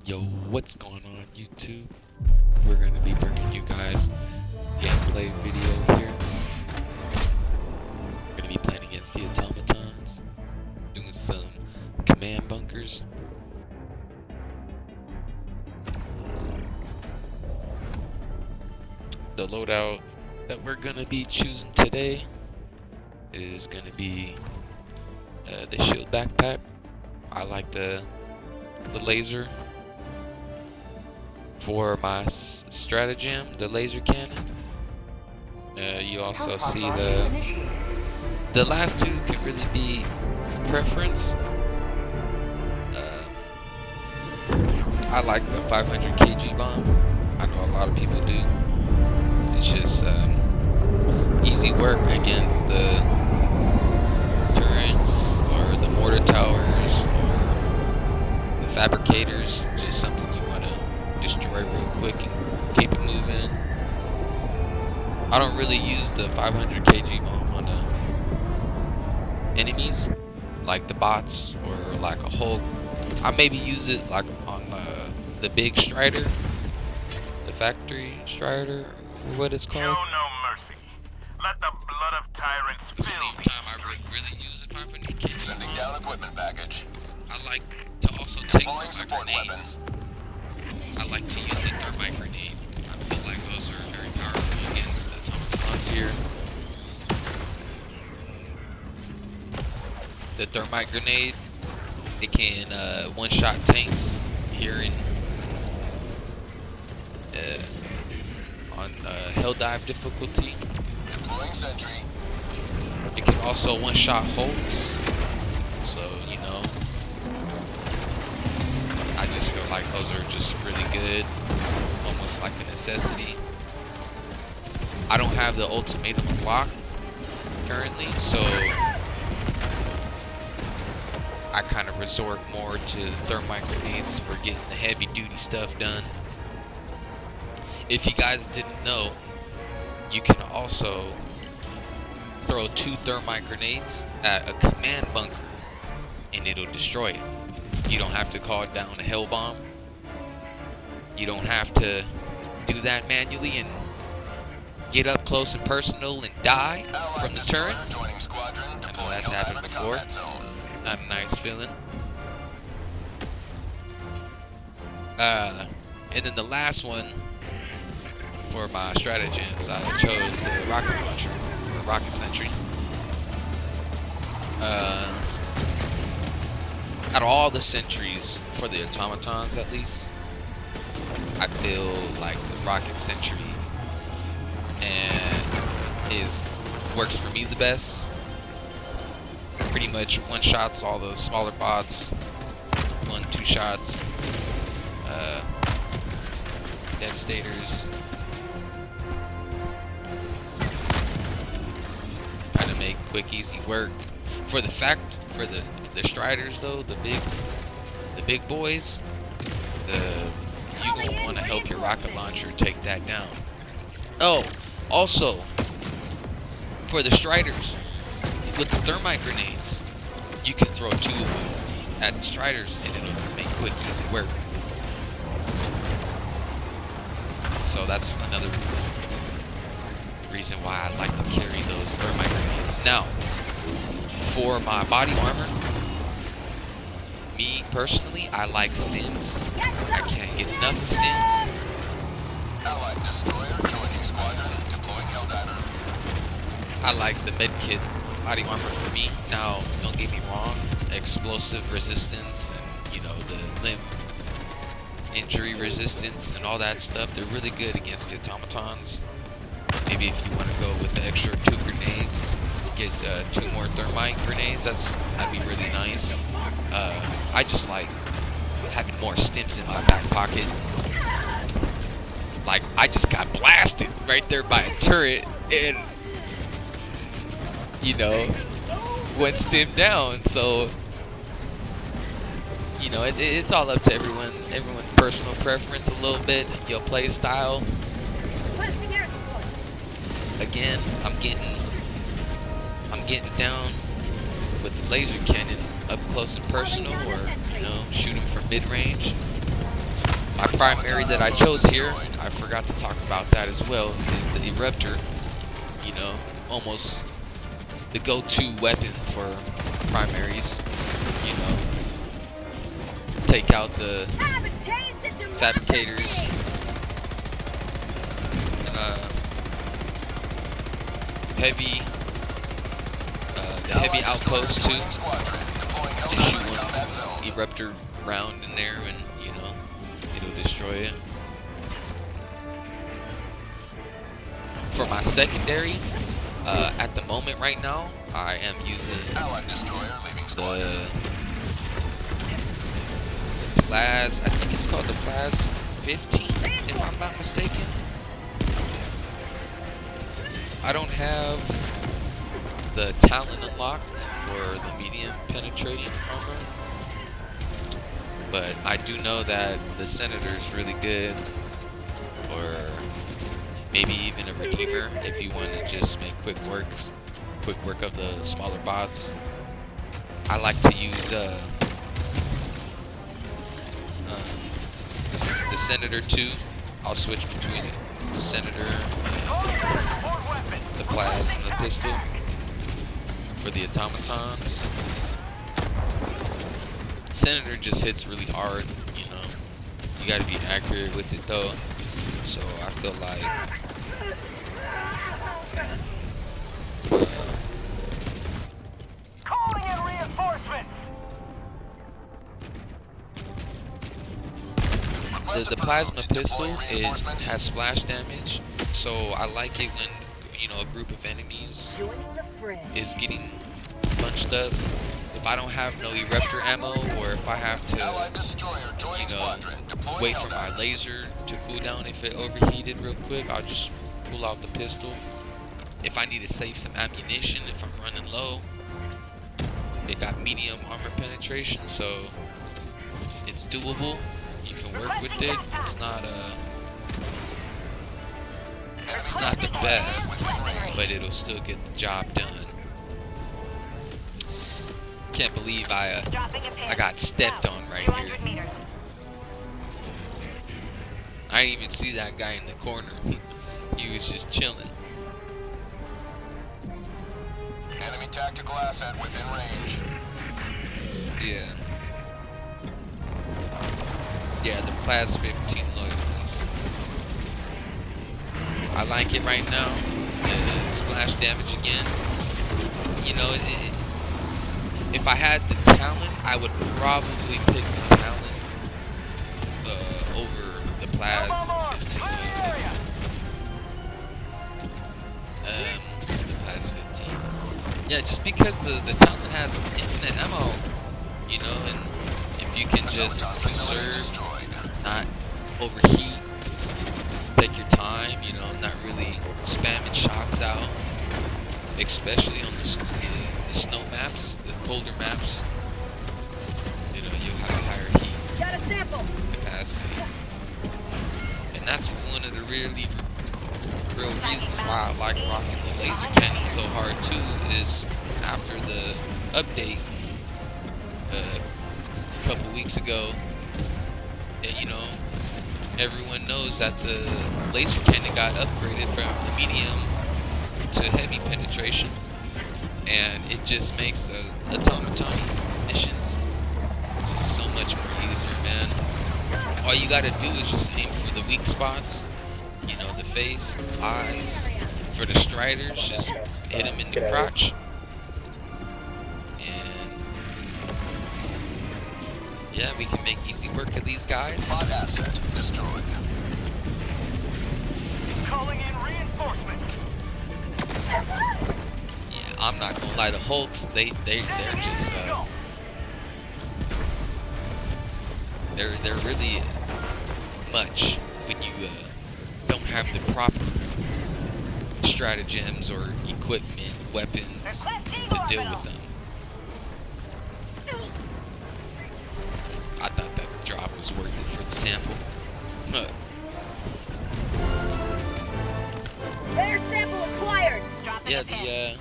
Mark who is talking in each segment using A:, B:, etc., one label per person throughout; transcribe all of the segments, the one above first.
A: Yo, what's going on YouTube? We're going to be bringing you guys gameplay video here. We're going to be playing against the Automatons, doing some command bunkers. The loadout that we're going to be choosing today is going to be the shield backpack. I like the laser. For my stratagem, the laser cannon. You also see the last two can really be preference. I like the 500 kg bomb. I know a lot of people do. It's just easy work against the turrets or the mortar towers or the fabricators. Just something you want to destroy real quick and keep it moving. I don't really use the 500 kg bomb on enemies like the bots or like a Hulk. I maybe use it like on the big strider, the factory strider, or what it's called.
B: Show no mercy. Let the blood of tyrants
A: It's the
B: fill
A: only
B: these
A: time I
B: streets.
A: really use a 500 kg
C: Sending
A: bomb.
C: down equipment package.
A: I like to also take
C: Deploying
A: my
C: support
A: grenades. I like to use the Thermite grenade. I feel like those are very powerful against the Automatons here. The Thermite grenade, it can one-shot tanks here in on Helldive difficulty.
C: Deploying sentry.
A: It can also one-shot Hulks. So, you know, I just feel like those are just really good, almost like a necessity. I don't have the ultimatum lock currently, so I kind of resort more to thermite grenades for getting the heavy duty stuff done. If you guys didn't know, you can also throw 2 thermite grenades at a command bunker and it'll destroy it. You don't have to call down a hell bomb. You don't have to do that manually and get up close and personal and die from the turrets. I know that's happened before. Not a nice feeling. And then the last one for my stratagems, I chose the rocket launcher, or rocket sentry. Out of all the sentries for the automatons, at least, I feel like the rocket sentry works for me the best. Pretty much one shots all the smaller bots, 1-2 shots, devastators. Kind of make quick, easy work. For the striders though, the big boys, you gonna want to help your rocket launcher take that down. Oh, also for the striders with the thermite grenades, you can throw 2 of them at the striders and it'll make quick, easy work. So that's another reason why I like to carry those thermite grenades. Now, for my body armor, me personally, I like stims. I can't get enough of stims.
C: Allied destroyer joining squadron. Deploying Helldiver.
A: I like the medkit body armor for me. Now, don't get me wrong, explosive resistance and, you know, the limb injury resistance and all that stuff, they're really good against the automatons. Maybe if you want to go with the extra 2 grenades, get 2 more thermite grenades, that'd be really nice. I just like having more stims in my back pocket. Like, I just got blasted right there by a turret and, you know, went stim down. So, you know, it's all up to everyone's personal preference a little bit, your play style. Again, I'm getting down with the laser cannon up close and personal, or, you know, shooting from mid-range. My primary that I chose here, I forgot to talk about that as well, is the Eruptor. You know, almost the go-to weapon for primaries. You know, take out the fabricators and the heavy outpost too. Just shoot one Eruptor round in there and, you know, it'll destroy it. For my secondary, at the moment right now, I am using the Plaz, I think it's called the Plaz 15, if I'm not mistaken. I don't have the talent unlocked for the medium penetrating armor, but I do know that the Senator is really good, or maybe even a Redeemer if you want to just make quick work of the smaller bots. I like to use the Senator too. I'll switch between it. The Senator and the plasma pistol for the Automatons. Senator just hits really hard, you know. You gotta be accurate with it though. So I feel like
B: Calling in reinforcements.
A: the plasma pistol, it has splash damage, so I like it when, you know, a group of enemies is getting bunched up. If I don't have no Eruptor ammo, or if I have to, you know, wait for my laser to cool down if it overheated real quick, I'll just pull out the pistol. If I need to save some ammunition, if I'm running low, it got medium armor penetration, so it's doable. You can work with it. It's not the best, but it'll still get the job done. Can't believe I got stepped on right here. I didn't even see that guy in the corner. He was just chilling.
C: Enemy tactical asset within range.
A: Yeah. Yeah, the Plaz 15 loyalties. I like it right now. Splash damage again. You know, if I had the talent, I would probably pick the talent over the Plaz 15 loyalties. The Plaz 15. Yeah, just because the talent has infinite ammo, you know, and if you can just conserve, not overheat, take your time, you know, not really spamming shots out, especially on the snow maps, the colder maps, you know, you'll have higher heat capacity. And that's one of the real reasons why I like rocking the laser cannon so hard too, is after the update a couple weeks ago, and, you know, everyone knows that the laser cannon got upgraded from the medium to heavy penetration, and it just makes automaton missions just so much more easier, man. All you gotta do is just aim for the weak spots, you know, the face, eyes. For the striders, just hit them in the crotch. And yeah, we can make easy work of these guys.
C: Asset destroyed.
B: Calling in reinforcements.
A: Yeah, I'm not gonna lie, the Hulks, they're just they're really much when you don't have the proper stratagems or equipment, weapons to deal with them. I thought that drop was worth it for the sample.
D: Rare sample acquired.
A: Yeah, the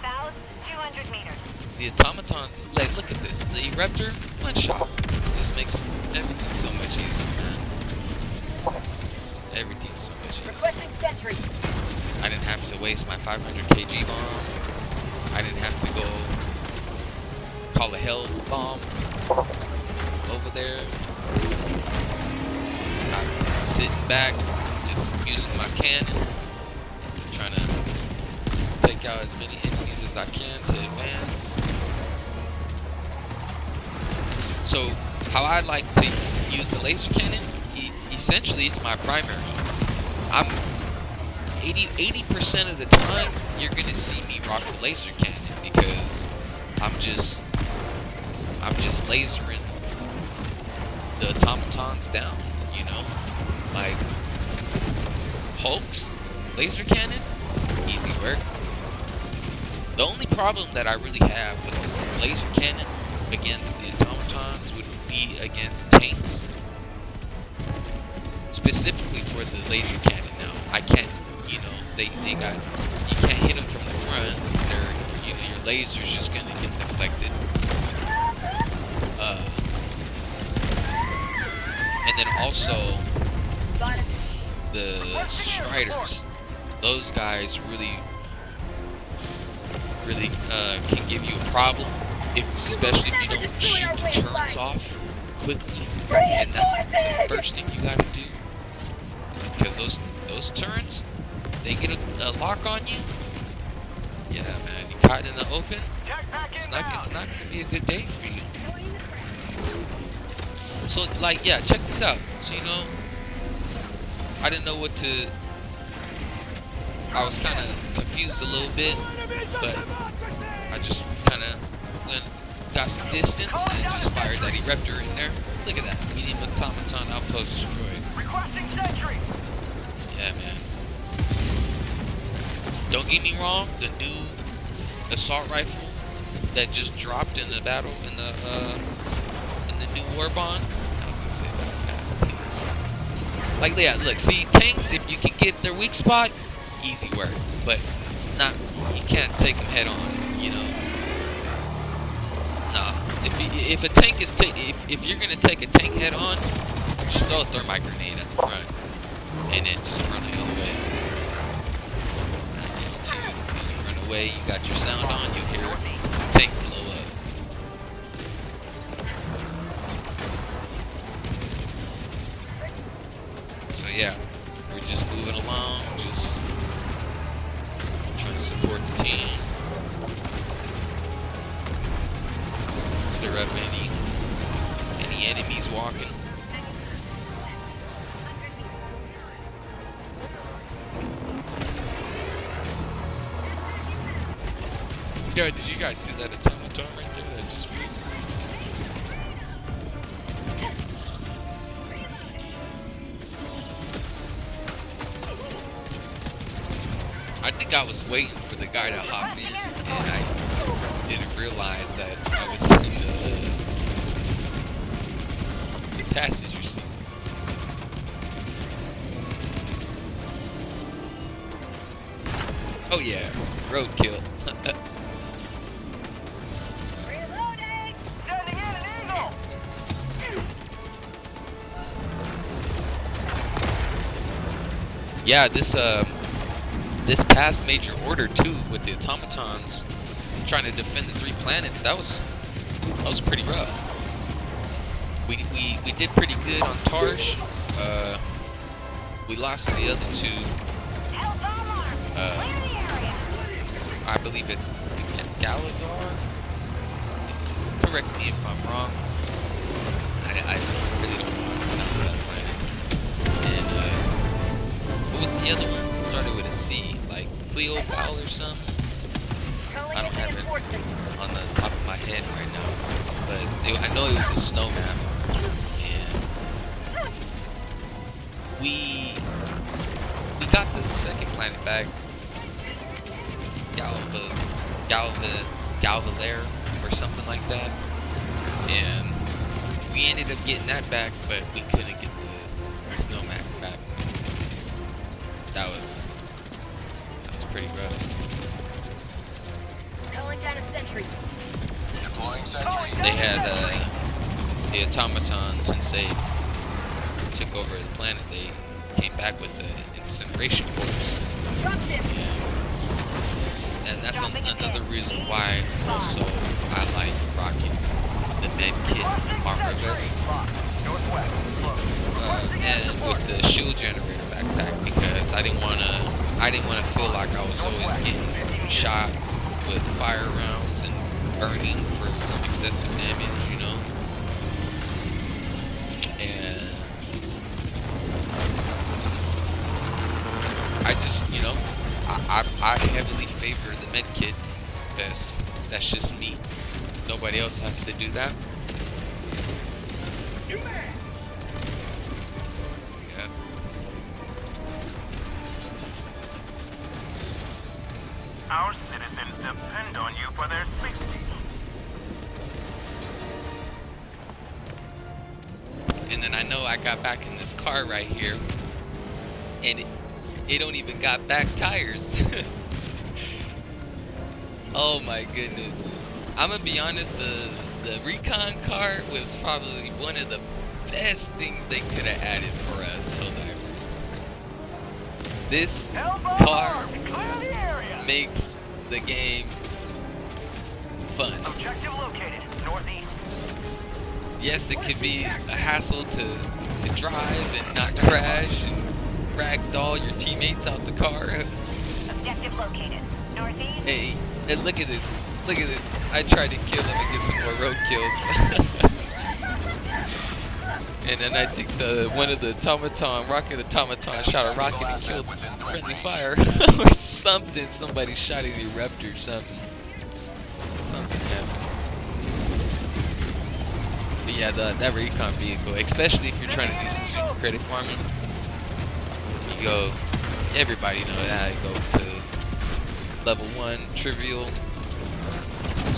A: Automatons, like, look at this. The Eruptor, one shot. Just makes everything so much easier, man. waste my 500 kg bomb. I didn't have to go call a hell bomb over there. I'm sitting back, just using my cannon, trying to take out as many enemies as I can to advance. So, how I like to use the laser cannon, essentially it's my primary. I'm 80% of the time you're gonna see me rock the laser cannon because I'm just lasering the automatons down, you know? Like Hulk's laser cannon, easy work. The only problem that I really have with the laser cannon against the automatons would be against tanks. Specifically for the laser cannon now. I can't, you know, you can't hit them from the front. You know, your laser's just gonna get deflected. And then also the Striders. Those guys really can give you a problem, especially if you don't shoot the turrets off quickly. And that's the first thing you gotta do. Because those turrets, they get a lock on you. Yeah, man, you caught in the open. It's not gonna be a good day for you. So, like, yeah, check this out. So, you know, I didn't know what to. I was kind of confused a little bit, but I just kind of got some distance and just fired that Eruptor in there. Look at that, medium automaton outpost destroyed.
B: Requesting sentry.
A: Yeah, man. Don't get me wrong, the new assault rifle that just dropped in the battle in the new Warbond. I was gonna say that fast. Like, yeah, look, see, tanks, if you can get their weak spot, easy work. But you can't take them head on, you know. Nah, if a tank is if you're gonna take a tank head on, just throw a thermite grenade at the front, and then just run the other way. You run away, you got your sound on, you hear the tank blow up. So yeah, we're just moving along, just trying to support the team. Clear up any enemies walking. Yo, did you guys see that automaton right there that just moved? I think I was waiting for the guy to hop in, and I didn't realize that I was in the passenger seat. Oh yeah, roadkill. Yeah, this past major order too, with the automatons trying to defend the 3 planets, that was pretty rough. We did pretty good on Tarsh. We lost the other 2. I believe it's Galactic. Correct me if I'm wrong. I really don't pronounce that planet. And what was the other one? It started with a C, like Cleopal or something. I don't have it on the top of my head right now, but I know it was a snowman. And we got the second planet back, Galvalair or something like that, and we ended up getting that back, but we couldn't get the snowman back. That was pretty rough.
D: Calling down a sentry.
C: Deploying sentry.
A: They had the automatons, since they took over the planet, they came back with the incineration corpse.
D: Dropped him.
A: And And that's another reason why also I like rocking the med kit armor vest and with the shield generator backpack, because I didn't wanna feel like I was always getting shot with fire rounds and burning for some excessive damage, you know. And I just, you know, I heavily favor the medkit vest. That's just me. Nobody else has to do that. Yeah.
B: Our citizens depend on you for their safety.
A: And then I know I got back in this car right here, and it don't even got back tires. Oh my goodness. I'm gonna be honest, the recon car was probably one of the best things they could have added for us Helldivers. This car makes the game fun.
B: Objective located, northeast.
A: Yes, it could be a hassle to drive and not crash and ragdoll your teammates out the car.
D: Objective located. Northeast.
A: Hey, and look at this. Look at this. I tried to kill him and get some more road kills. And then I think one of the rocket automaton shot a rocket and killed friendly fire or something. Somebody shot at the Eruptor or something. Something happened. But yeah, that recon vehicle, especially if you're trying to do some super credit farming, you go, everybody knows how to go to level 1 trivial,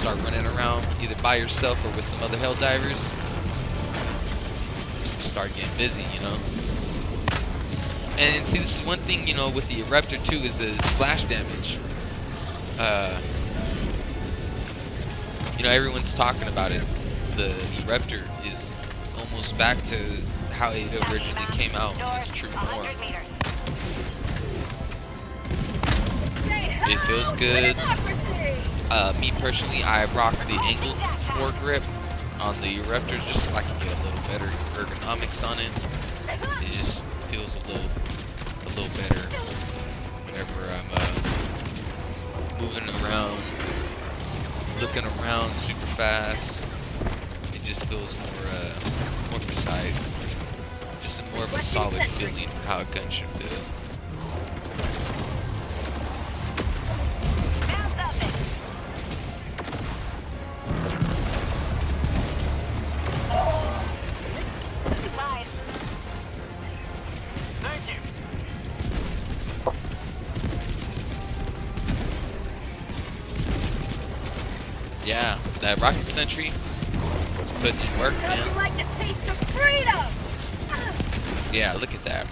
A: start running around either by yourself or with some other Helldivers. Start getting busy, you know. And see, this is one thing, you know, with the Eruptor too, is the splash damage. You know, everyone's talking about it. The Eruptor is almost back to how it originally came out in its true form. It feels good. Me personally, I rock the angled foregrip on the Eruptor just so I can get a little better ergonomics on it. It just feels a little better whenever I'm moving around, looking around super fast. It just feels more precise, just more of a solid feeling of how a gun should feel. Yeah, that rocket sentry is putting in work, man.
D: Like the taste of freedom.
A: Yeah, look at that.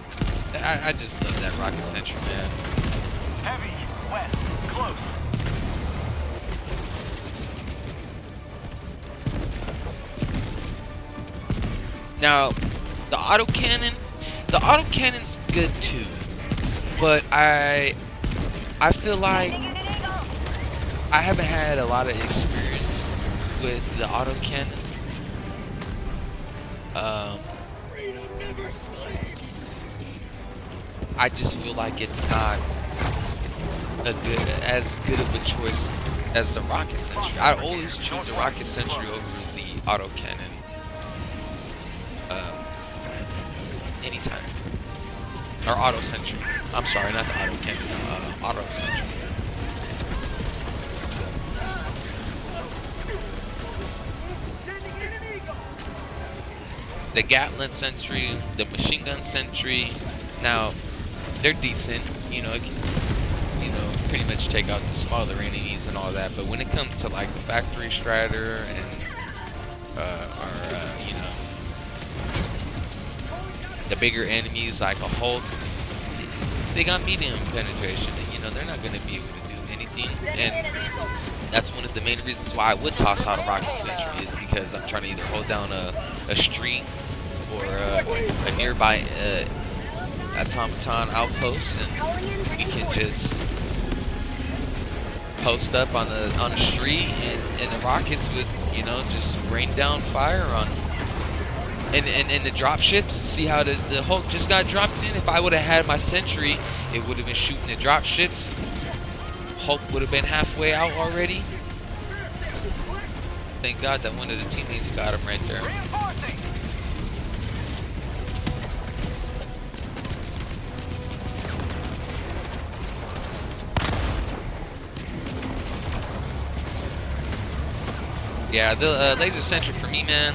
A: I just love that rocket sentry, man.
B: Heavy, west, close.
A: Now, the autocannon's good too, but I feel like I haven't had a lot of experience with the autocannon. I just feel like it's not as good of a choice as the rocket sentry. I always choose the rocket sentry over the autocannon. Anytime. Or auto sentry. I'm sorry, not the autocannon. Auto sentry. The Gatling sentry, the machine gun sentry. Now, they're decent. You know, pretty much take out the smaller enemies and all that. But when it comes to like the factory strider and you know, the bigger enemies like a Hulk, they got medium penetration, and you know they're not going to be able to do anything. And that's one of the main reasons why I would toss out a rocket sentry, is because I'm trying to either hold down a street or a nearby automaton outpost, and we can just post up on the street, and the rockets would, you know, just rain down fire on them. And the drop ships, see how the Hulk just got dropped in? If I would have had my sentry, it would have been shooting the drop ships. Hulk would have been halfway out already. Thank God that one of the teammates got him right there. Yeah, the laser sentry for me, man.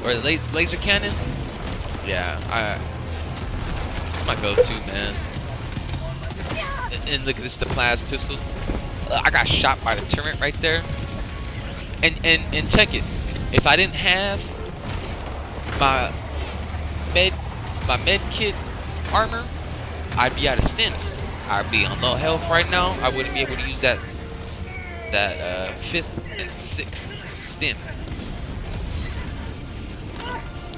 A: Or the laser cannon. Yeah, it's my go-to, man. And look at this, the plas pistol. I got shot by the turret right there. And check it. If I didn't have my med kit armor, I'd be out of stims. I'd be on low health right now. I wouldn't be able to use that 5th and 6th stim.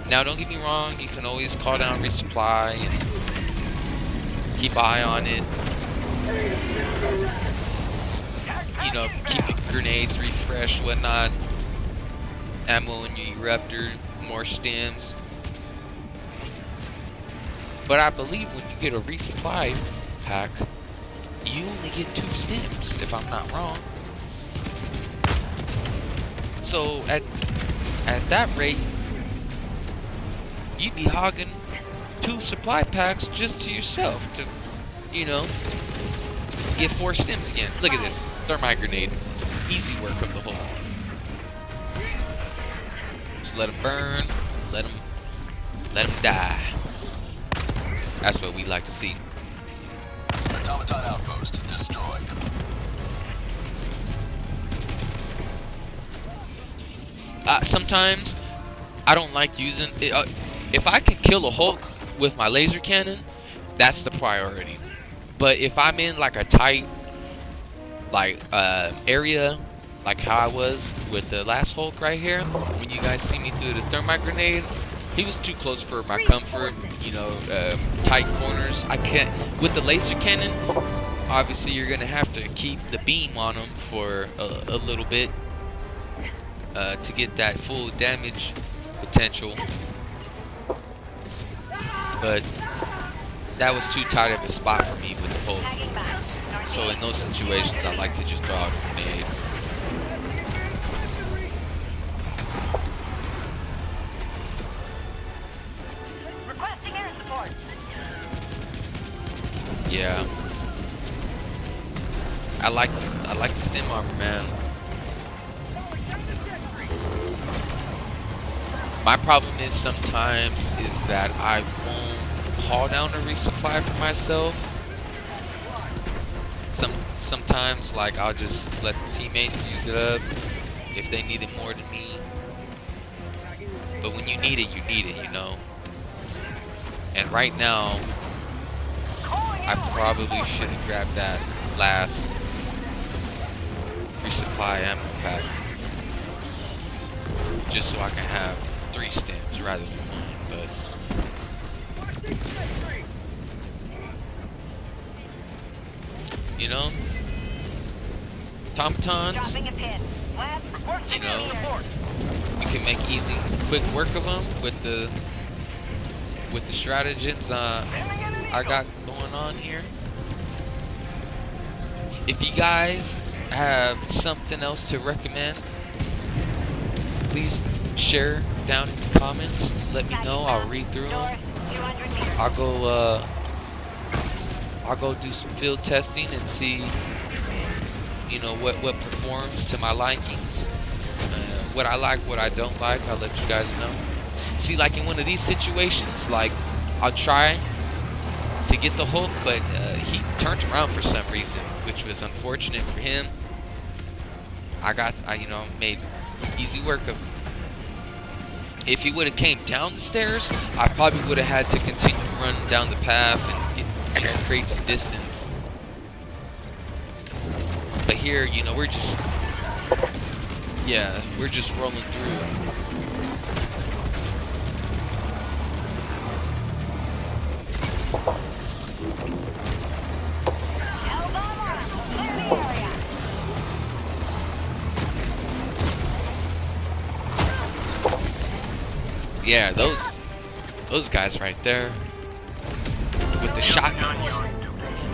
A: Now, don't get me wrong, you can always call down resupply and keep an eye on it. You know, keep your grenades refreshed, whatnot. Ammo in your Eruptor, more stims. But I believe when you get a resupply pack, you only get 2 stims, if I'm not wrong. So at that rate, you'd be hogging 2 supply packs just to yourself to, you know, get 4 stims again. Look at this. Thermite grenade. Easy work of the whole. Just let them burn. Let them die. That's what we like to see.
C: Automaton outpost destroyed.
A: Sometimes I don't like using it. If I can kill a Hulk with my laser cannon, that's the priority. But if I'm in like a tight area, like how I was with the last Hulk right here, when you guys see me through the thermite grenade, he was too close for my comfort. You know, tight corners. I can't with the laser cannon. Obviously, you're gonna have to keep the beam on him for a little bit to get that full damage potential. But that was too tight of a spot for me with the Hulk. So in those situations, I like to just throw out a grenade.
D: Requesting air support.
A: Yeah. I like the stim armor, man. My problem is sometimes is that I won't call down a resupply for myself. Sometimes like I'll just let the teammates use it up if they need it more than me. But when you need it, you know. And right now, I probably should have grabbed that last resupply ammo pack just so I can have 3 stims rather than 1, but you know, Automatons, you know, we can make easy, quick work of them with the stratagems I got going on here. If you guys have something else to recommend, please share down in the comments. Let me know. I'll read through them. I'll go do some field testing and see, you know, what performs to my likings. What I like, what I don't like, I'll let you guys know. See, like in one of these situations, like I'll try to get the Hulk, but he turned around for some reason, which was unfortunate for him. I you know, made easy work of him. If he would have came down the stairs, I probably would have had to continue to run down the path and create some distance. But here, you know, we're just rolling through. yeah, those guys right there with the shotguns.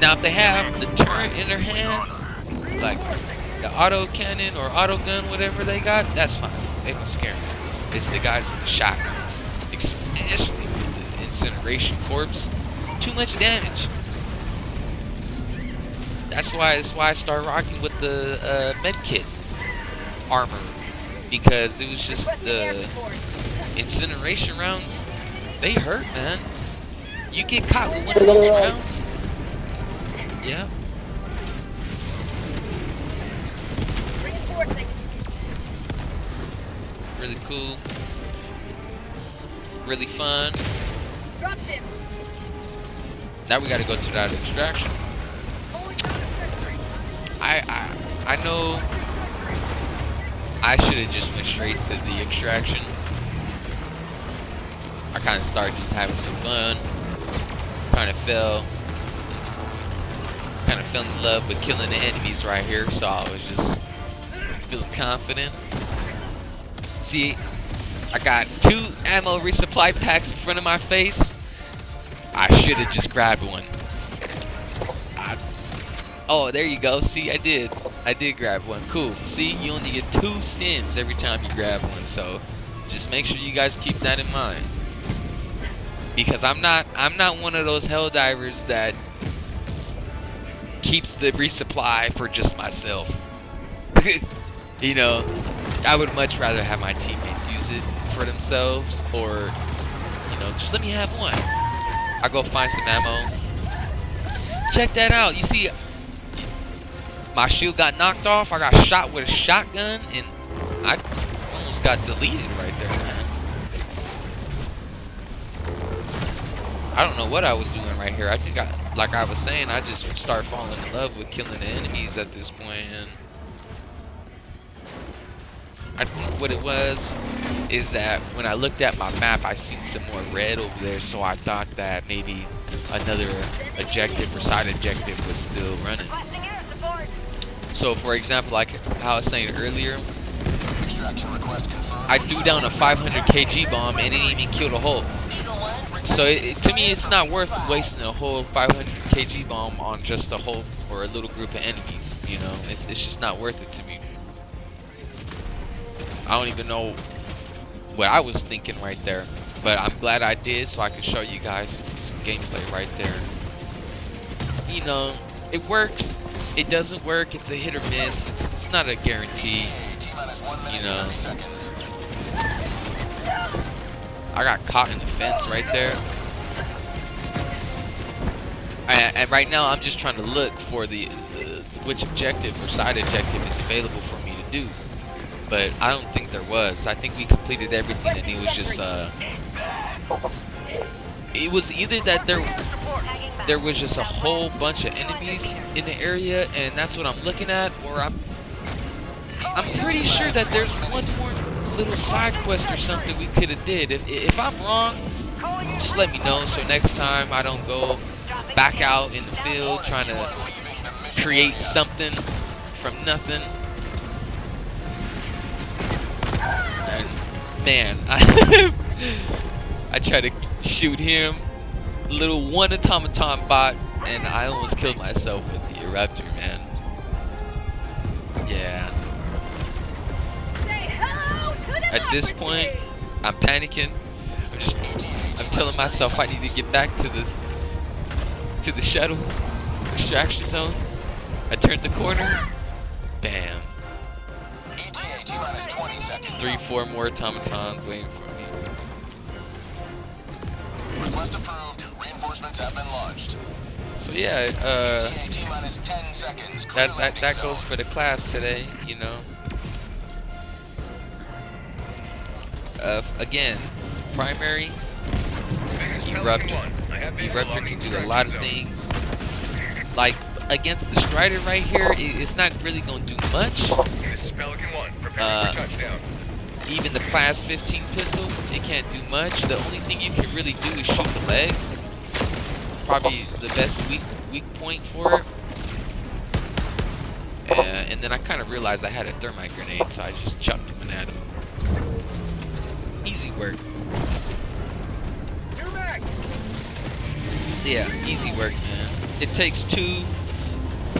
A: Now, if they have the turret in their hands, like the auto cannon or auto gun, whatever they got, that's fine. They don't scare me. It's the guys with the shotguns, especially with the incineration corpse. Too much damage. That's why I started rocking with the med kit armor, because it was just the incineration rounds. They hurt, man. You get caught with one of those rounds. Yeah. Really cool. Really fun. Now we gotta go to that extraction. I know I should have just went straight to the extraction. I kind of started just having some fun. Kind of fell in love with killing the enemies right here, so I was just feeling confident. See, I got 2 ammo resupply packs in front of my face. I should have just grabbed one. Oh, there you go. See, I did grab one. Cool. See, you only get 2 stims every time you grab one, so just make sure you guys keep that in mind. Because I'm not one of those Helldivers that keeps the resupply for just myself. You know, I would much rather have my teammates use it for themselves, or, you know, just let me have one. I go find some ammo. Check that out. You see, my shield got knocked off. I got shot with a shotgun, and I almost got deleted right there, man. I don't know what I was doing right here. I think, like I was saying, I just started falling in love with killing the enemies at this point, and I think what it was is that when I looked at my map, I seen some more red over there, so I thought that maybe another objective or side objective was still running. So, for example, like how I was saying earlier, I threw down a 500 kg bomb and it didn't even kill the Hulk. So to me, it's not worth wasting a whole 500 kg bomb on just a Hulk or a little group of enemies. You know, it's just not worth it to me. I don't even know what I was thinking right there, but I'm glad I did, so I can show you guys some gameplay right there. You know, it works. It doesn't work. It's a hit or miss. It's not a guarantee. You know. I got caught in the fence right there. And right now I'm just trying to look for the which objective or side objective is available for me to do. But I don't think there was. I think we completed everything, and it was just it was either that there was just a whole bunch of enemies in the area, and that's what I'm looking at, or I'm pretty sure that there's one more little side quest or something we could have did. If I'm wrong, just let me know, so next time I don't go back out in the field trying to create something from nothing. And man, I tried to shoot him, little one automaton bot, and I almost killed myself with the Eruptor, man. Yeah. At this point, I'm panicking. I'm telling myself I need to get back to the shuttle extraction zone. I turned the corner. Bam. 3-4 more automatons waiting for me.
C: Request approved. Reinforcements have been launched.
A: So yeah, that goes for the class today, you know. Again, primary Eruptor. Eruptor can do a lot of things. Like against the Strider right here, it's not really gonna do much. Even the class 15 pistol, it can't do much. The only thing you can really do is shoot the legs. Probably the best weak point for it. And then I kind of realized I had a thermite grenade, so I just chucked one at him. Easy work.
C: You're back.
A: Yeah, easy work, man. It takes 2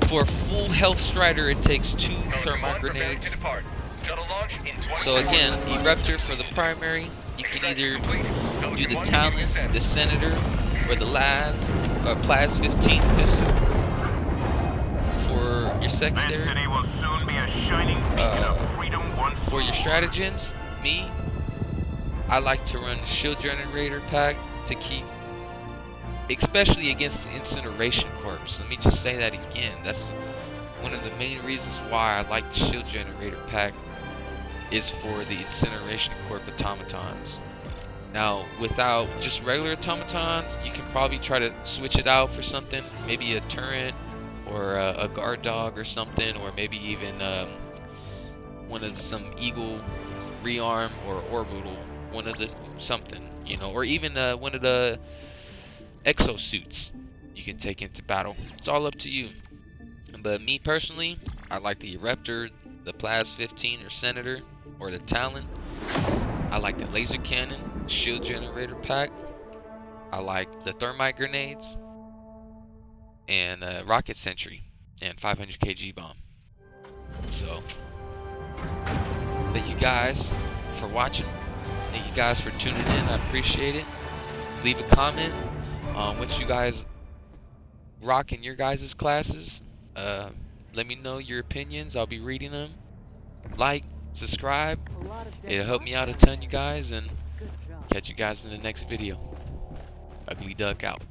A: for a full health strider. It takes 2 thermite grenades.
C: Shuttle launch in 20
A: So again,
C: seconds.
A: Eruptor for the primary. You can either
C: Complete.
A: do the
C: Pelican 1
A: Talon,
C: beginning ascent.
A: the Senator, or the Plaz 15 pistol for your
B: This
A: secondary.
B: city will soon be a shining beacon of freedom once
A: For your
B: more.
A: stratagems, I like to run shield generator pack to keep, especially against the incineration corpse. Let me just say that again. That's one of the main reasons why I like the shield generator pack, is for the incineration corp automatons. Now, without just regular automatons, you can probably try to switch it out for something, maybe a turret or a guard dog or something, or maybe even one of some eagle rearm or orbital, one of the something, you know, or even one of the exosuits you can take into battle. It's all up to you. But me personally, I like the Eruptor, the Plaz 15 or Senator, or the Talon. I like the laser cannon, shield generator pack. I like the thermite grenades, and rocket sentry, and 500 kg bomb. So, thank you guys for watching. Thank you guys for tuning in. I appreciate it. Leave a comment on what you guys rock in your guys' classes. Let me know your opinions. I'll be reading them. Like, subscribe. It'll help me out a ton, you guys, and catch you guys in the next video. Ugly Duck out.